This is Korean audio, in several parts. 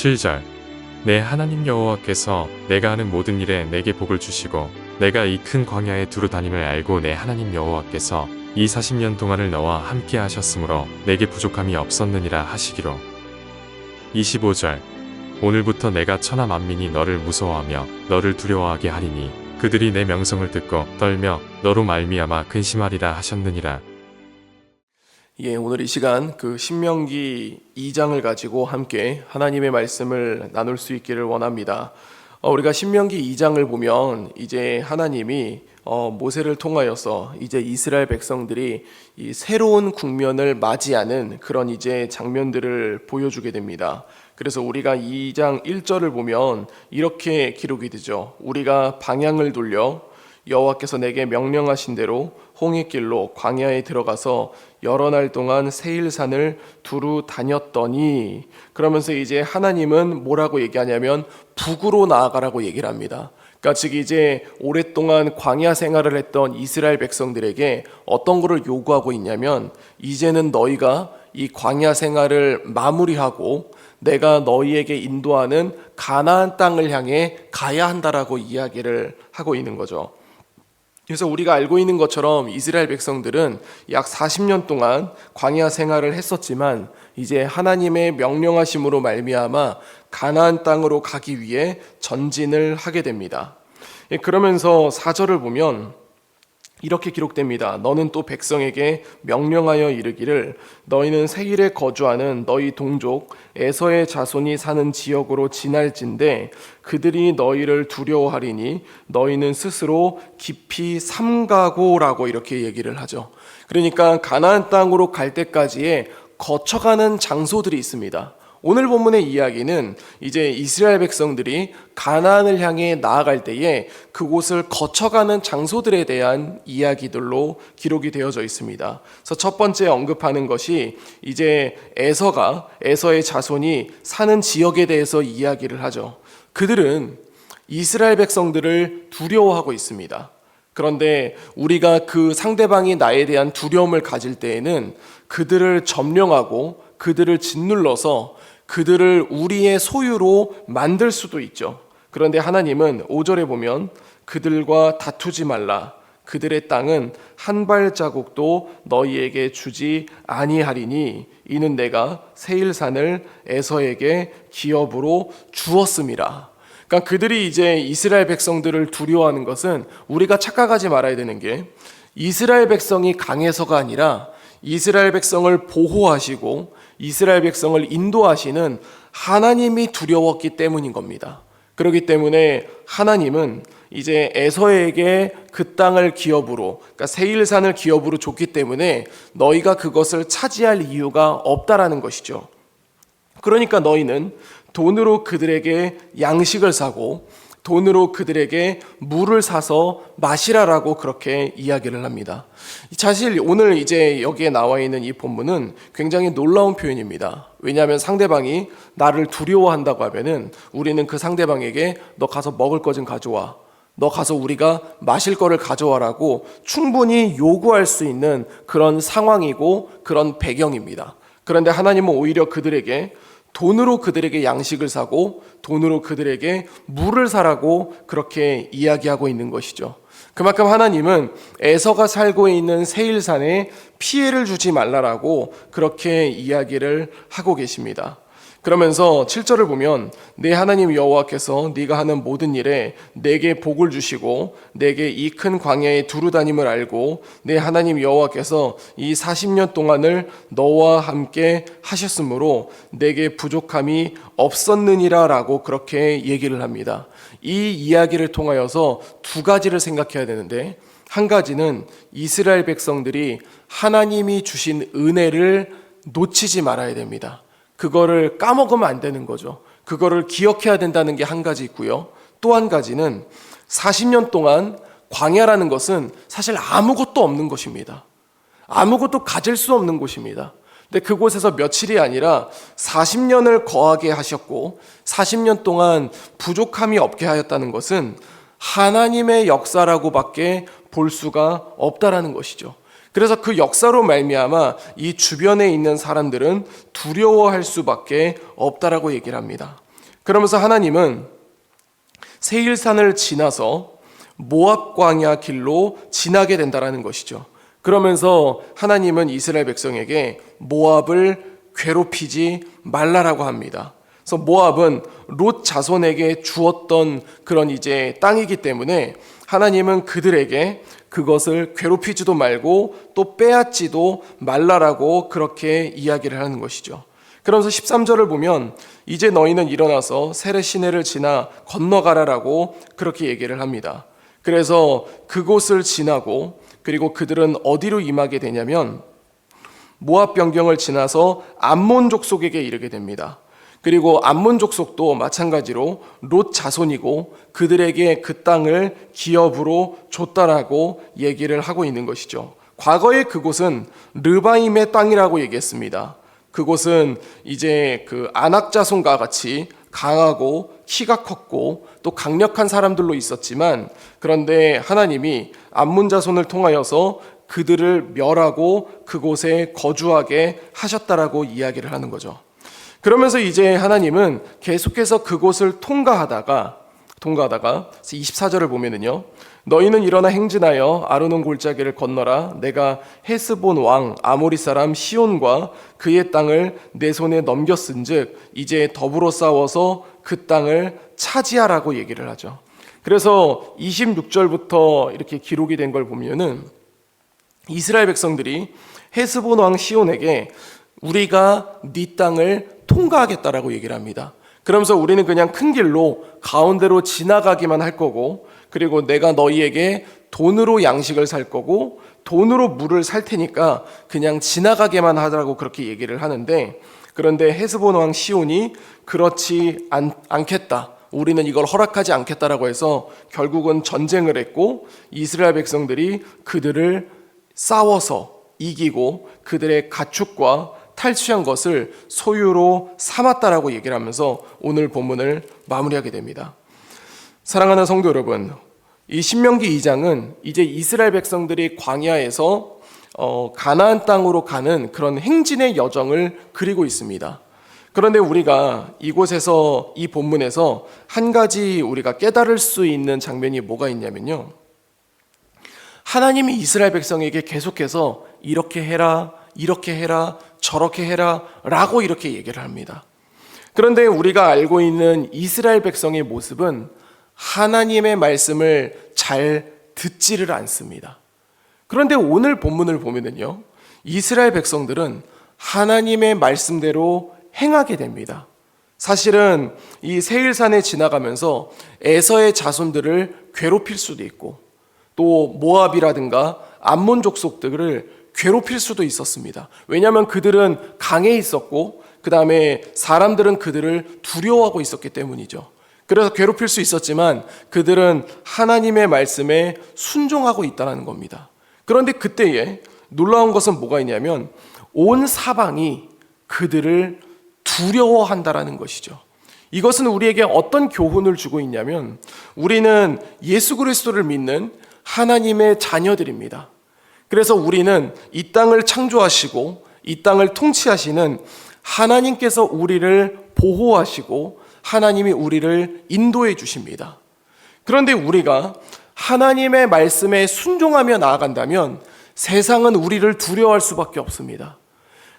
7절 내 하나님 여호와께서 내가 하는 모든 일에 내게 복을 주시고 내가 이 큰 광야에 두루 다님을 알고 내 하나님 여호와께서 이 40년 동안을 너와 함께 하셨으므로 내게 부족함이 없었느니라 하시기로. 25절 오늘부터 내가 천하 만민이 너를 무서워하며 너를 두려워하게 하리니 그들이 내 명성을 듣고 떨며 너로 말미암아 근심하리라 하셨느니라. 오늘 이 시간 신명기 2장을 가지고 함께 하나님의 말씀을 나눌 수 있기를 원합니다. 우리가 신명기 2장을 보면 이제 하나님이 모세를 통하여서 이제 이스라엘 백성들이 이 새로운 국면을 맞이하는 그런 이제 장면들을 보여주게 됩니다. 그래서 우리가 2장 1절을 보면 이렇게 기록이 되죠. 우리가 방향을 돌려 여호와께서 내게 명령하신 대로 홍해길로 광야에 들어가서 여러 날 동안 세일산을 두루 다녔더니, 그러면서 이제 하나님은 뭐라고 얘기하냐면 북으로 나아가라고 얘기를 합니다. 그러니까 즉 이제 오랫동안 광야 생활을 했던 이스라엘 백성들에게 어떤 것을 요구하고 있냐면, 이제는 너희가 이 광야 생활을 마무리하고 내가 너희에게 인도하는 가나안 땅을 향해 가야 한다라고 이야기를 하고 있는 거죠. 그래서 우리가 알고 있는 것처럼 이스라엘 백성들은 약 40년 동안 광야 생활을 했었지만 이제 하나님의 명령하심으로 말미암아 가나안 땅으로 가기 위해 전진을 하게 됩니다. 그러면서 4절을 보면 이렇게 기록됩니다. 너는 또 백성에게 명령하여 이르기를 너희는 세일에 거주하는 너희 동족 에서의 자손이 사는 지역으로 지날진대 그들이 너희를 두려워하리니 너희는 스스로 깊이 삼가고라고 이렇게 얘기를 하죠. 그러니까 가나안 땅으로 갈 때까지의 거쳐가는 장소들이 있습니다. 오늘 본문의 이야기는 이제 이스라엘 백성들이 가나안을 향해 나아갈 때에 그곳을 거쳐가는 장소들에 대한 이야기들로 기록이 되어져 있습니다. 그래서 첫 번째 언급하는 것이 이제 에서의 자손이 사는 지역에 대해서 이야기를 하죠. 그들은 이스라엘 백성들을 두려워하고 있습니다. 그런데 우리가 그 상대방이 나에 대한 두려움을 가질 때에는 그들을 점령하고 그들을 짓눌러서 그들을 우리의 소유로 만들 수도 있죠. 그런데 하나님은 5절에 보면 그들과 다투지 말라. 그들의 땅은 한 발자국도 너희에게 주지 아니하리니 이는 내가 세일산을 에서에게 기업으로 주었음이라. 그러니까 그들이 이제 이스라엘 백성들을 두려워하는 것은 우리가 착각하지 말아야 되는 게 이스라엘 백성이 강해서가 아니라 이스라엘 백성을 보호하시고 이스라엘 백성을 인도하시는 하나님이 두려웠기 때문인 겁니다. 그렇기 때문에 하나님은 이제 에서에게 그 땅을 기업으로, 그러니까 세일산을 기업으로 줬기 때문에 너희가 그것을 차지할 이유가 없다라는 것이죠. 그러니까 너희는 돈으로 그들에게 양식을 사고 돈으로 그들에게 물을 사서 마시라라고 그렇게 이야기를 합니다. 사실 오늘 이제 여기에 나와 있는 이 본문은 굉장히 놀라운 표현입니다. 왜냐하면 상대방이 나를 두려워한다고 하면은 우리는 그 상대방에게 너 가서 먹을 거 좀 가져와, 너 가서 우리가 마실 거를 가져와라고 충분히 요구할 수 있는 그런 상황이고 그런 배경입니다. 그런데 하나님은 오히려 그들에게 돈으로 그들에게 양식을 사고 돈으로 그들에게 물을 사라고 그렇게 이야기하고 있는 것이죠. 그만큼 하나님은 에서가 살고 있는 세일산에 피해를 주지 말라라고 그렇게 이야기를 하고 계십니다. 그러면서 7절을 보면 내 하나님 여호와께서 네가 하는 모든 일에 내게 복을 주시고 내게 이 큰 광야에 두루 다님을 알고 내 하나님 여호와께서 이 40년 동안을 너와 함께 하셨으므로 내게 부족함이 없었느니라 라고 그렇게 얘기를 합니다. 이 이야기를 통하여서 두 가지를 생각해야 되는데, 한 가지는 이스라엘 백성들이 하나님이 주신 은혜를 놓치지 말아야 됩니다. 그거를 까먹으면 안 되는 거죠. 그거를 기억해야 된다는 게 한 가지 있고요. 또 한 가지는 40년 동안 광야라는 것은 사실 아무것도 없는 것입니다. 아무것도 가질 수 없는 곳입니다. 근데 그곳에서 며칠이 아니라 40년을 거하게 하셨고 40년 동안 부족함이 없게 하였다는 것은 하나님의 역사라고밖에 볼 수가 없다라는 것이죠. 그래서 그 역사로 말미암아 이 주변에 있는 사람들은 두려워할 수밖에 없다라고 얘기를 합니다. 그러면서 하나님은 세일산을 지나서 모압 광야 길로 지나게 된다라는 것이죠. 그러면서 하나님은 이스라엘 백성에게 모압을 괴롭히지 말라라고 합니다. 그래서 모압은 롯 자손에게 주었던 그런 이제 땅이기 때문에 하나님은 그들에게 그것을 괴롭히지도 말고 또 빼앗지도 말라라고 그렇게 이야기를 하는 것이죠. 그러면서 13절을 보면 이제 너희는 일어나서 세레 시내를 지나 건너가라라고 그렇게 얘기를 합니다. 그래서 그곳을 지나고 그리고 그들은 어디로 임하게 되냐면 모압 변경을 지나서 암몬 족속에게 이르게 됩니다. 그리고 암몬 족속도 마찬가지로 롯 자손이고 그들에게 그 땅을 기업으로 줬다라고 얘기를 하고 있는 것이죠. 과거에 그곳은 르바임의 땅이라고 얘기했습니다. 그곳은 이제 그 아낙 자손과 같이 강하고 키가 컸고 또 강력한 사람들로 있었지만, 그런데 하나님이 암몬 자손을 통하여서 그들을 멸하고 그곳에 거주하게 하셨다라고 이야기를 하는 거죠. 그러면서 이제 하나님은 계속해서 그곳을 통과하다가 24절을 보면은요, 너희는 일어나 행진하여 아르논 골짜기를 건너라. 내가 헤스본 왕 아모리 사람 시온과 그의 땅을 내 손에 넘겼은즉 이제 더불어 싸워서 그 땅을 차지하라고 얘기를 하죠. 그래서 26절부터 이렇게 기록이 된 걸 보면은 이스라엘 백성들이 헤스본 왕 시온에게 우리가 네 땅을 통과하겠다라고 얘기를 합니다. 그러면서 우리는 그냥 큰 길로 가운데로 지나가기만 할 거고, 그리고 내가 너희에게 돈으로 양식을 살 거고 돈으로 물을 살 테니까 그냥 지나가게만 하라고 그렇게 얘기를 하는데, 그런데 헤스본 왕 시온이 그렇지 않겠다, 우리는 이걸 허락하지 않겠다라고 해서 결국은 전쟁을 했고 이스라엘 백성들이 그들을 싸워서 이기고 그들의 가축과 탈취한 것을 소유로 삼았다라고 얘기를 하면서 오늘 본문을 마무리하게 됩니다. 사랑하는 성도 여러분, 이 신명기 2장은 이제 이스라엘 백성들이 광야에서 가나안 땅으로 가는 그런 행진의 여정을 그리고 있습니다. 그런데 우리가 이곳에서, 이 본문에서 한 가지 우리가 깨달을 수 있는 장면이 뭐가 있냐면요, 하나님이 이스라엘 백성에게 계속해서 이렇게 해라, 이렇게 해라, 저렇게 해라 라고 이렇게 얘기를 합니다. 그런데 우리가 알고 있는 이스라엘 백성의 모습은 하나님의 말씀을 잘 듣지를 않습니다. 그런데 오늘 본문을 보면은요, 이스라엘 백성들은 하나님의 말씀대로 행하게 됩니다. 사실은 이 세일산에 지나가면서 에서의 자손들을 괴롭힐 수도 있고 또 모압이라든가 암몬 족속들을 괴롭힐 수도 있었습니다. 왜냐하면 그들은 강에 있었고 그 다음에 사람들은 그들을 두려워하고 있었기 때문이죠. 그래서 괴롭힐 수 있었지만 그들은 하나님의 말씀에 순종하고 있다는 겁니다. 그런데 그때에 놀라운 것은 뭐가 있냐면 온 사방이 그들을 두려워한다라는 것이죠. 이것은 우리에게 어떤 교훈을 주고 있냐면 우리는 예수 그리스도를 믿는 하나님의 자녀들입니다. 그래서 우리는 이 땅을 창조하시고 이 땅을 통치하시는 하나님께서 우리를 보호하시고 하나님이 우리를 인도해 주십니다. 그런데 우리가 하나님의 말씀에 순종하며 나아간다면 세상은 우리를 두려워할 수밖에 없습니다.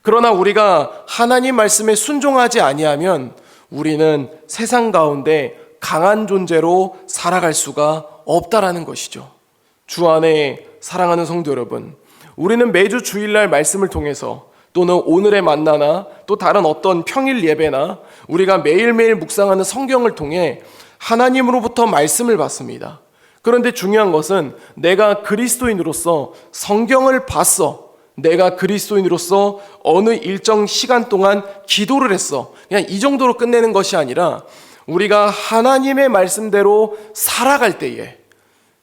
그러나 우리가 하나님 말씀에 순종하지 아니하면 우리는 세상 가운데 강한 존재로 살아갈 수가 없다라는 것이죠. 주 안에 사랑하는 성도 여러분, 우리는 매주 주일날 말씀을 통해서 또는 오늘의 만나나 또 다른 어떤 평일 예배나 우리가 매일매일 묵상하는 성경을 통해 하나님으로부터 말씀을 받습니다. 그런데 중요한 것은 내가 그리스도인으로서 성경을 봤어, 내가 그리스도인으로서 어느 일정 시간 동안 기도를 했어, 그냥 이 정도로 끝내는 것이 아니라 우리가 하나님의 말씀대로 살아갈 때에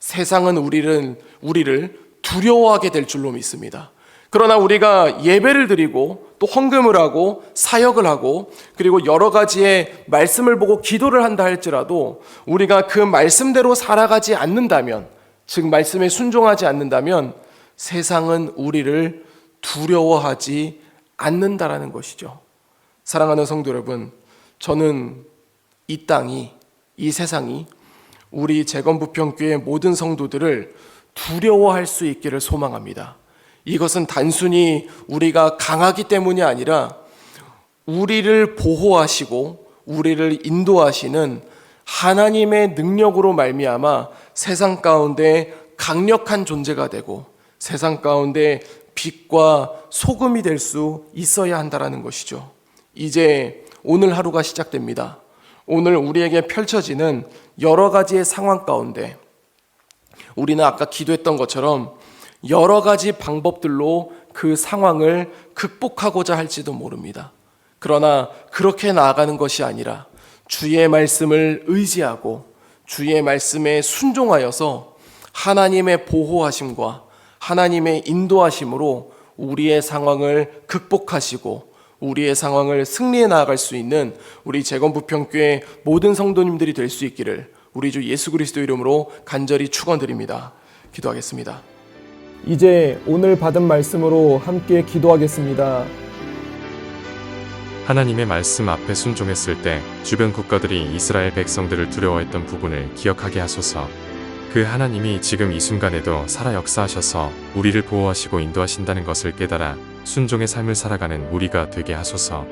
세상은 우리를 두려워하게 될 줄로 믿습니다. 그러나 우리가 예배를 드리고 또 헌금을 하고 사역을 하고 그리고 여러 가지의 말씀을 보고 기도를 한다 할지라도 우리가 그 말씀대로 살아가지 않는다면, 즉 말씀에 순종하지 않는다면 세상은 우리를 두려워하지 않는다라는 것이죠. 사랑하는 성도 여러분, 저는 이 땅이, 이 세상이 우리 재건부평교회 모든 성도들을 두려워할 수 있기를 소망합니다. 이것은 단순히 우리가 강하기 때문이 아니라 우리를 보호하시고 우리를 인도하시는 하나님의 능력으로 말미암아 세상 가운데 강력한 존재가 되고 세상 가운데 빛과 소금이 될 수 있어야 한다는 것이죠. 이제 오늘 하루가 시작됩니다. 오늘 우리에게 펼쳐지는 여러 가지의 상황 가운데 우리는 아까 기도했던 것처럼 여러 가지 방법들로 그 상황을 극복하고자 할지도 모릅니다. 그러나 그렇게 나아가는 것이 아니라 주의 말씀을 의지하고 주의 말씀에 순종하여서 하나님의 보호하심과 하나님의 인도하심으로 우리의 상황을 극복하시고 우리의 상황을 승리해 나아갈 수 있는 우리 재건부평교회 모든 성도님들이 될 수 있기를 우리 주 예수 그리스도 이름으로 간절히 축원드립니다. 기도하겠습니다. 이제 오늘 받은 말씀으로 함께 기도하겠습니다. 하나님의 말씀 앞에 순종했을 때 주변 국가들이 이스라엘 백성들을 두려워했던 부분을 기억하게 하소서. 그 하나님이 지금 이 순간에도 살아 역사하셔서 우리를 보호하시고 인도하신다는 것을 깨달아 순종의 삶을 살아가는 우리가 되게 하소서.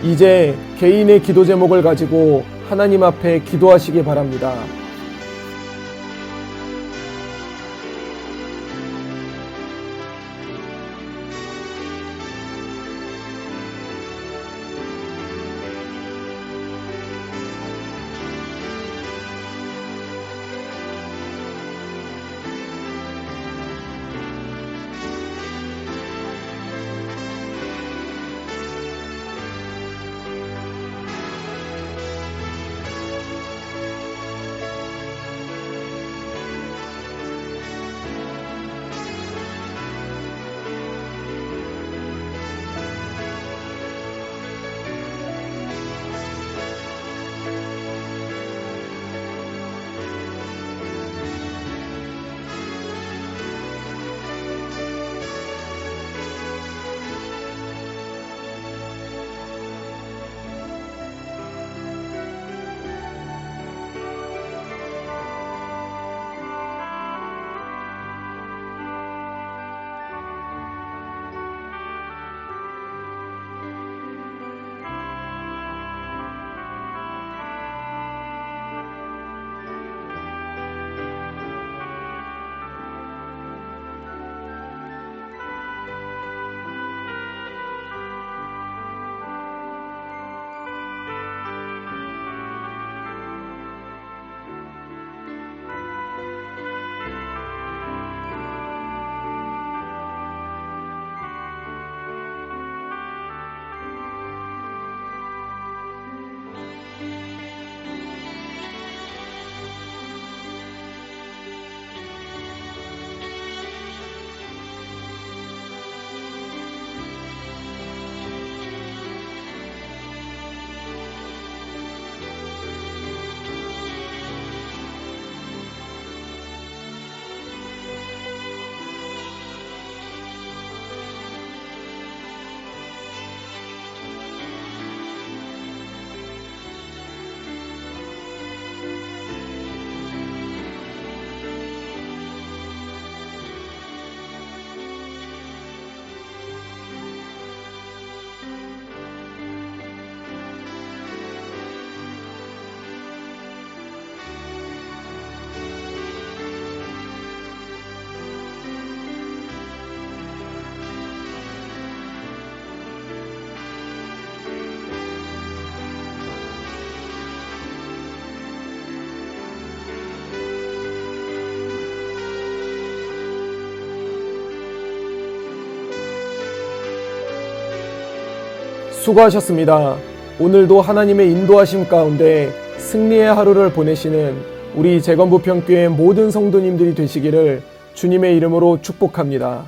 이제 개인의 기도 제목을 가지고 하나님 앞에 기도하시기 바랍니다. 수고하셨습니다. 오늘도 하나님의 인도하심 가운데 승리의 하루를 보내시는 우리 재건부평교회 모든 성도님들이 되시기를 주님의 이름으로 축복합니다.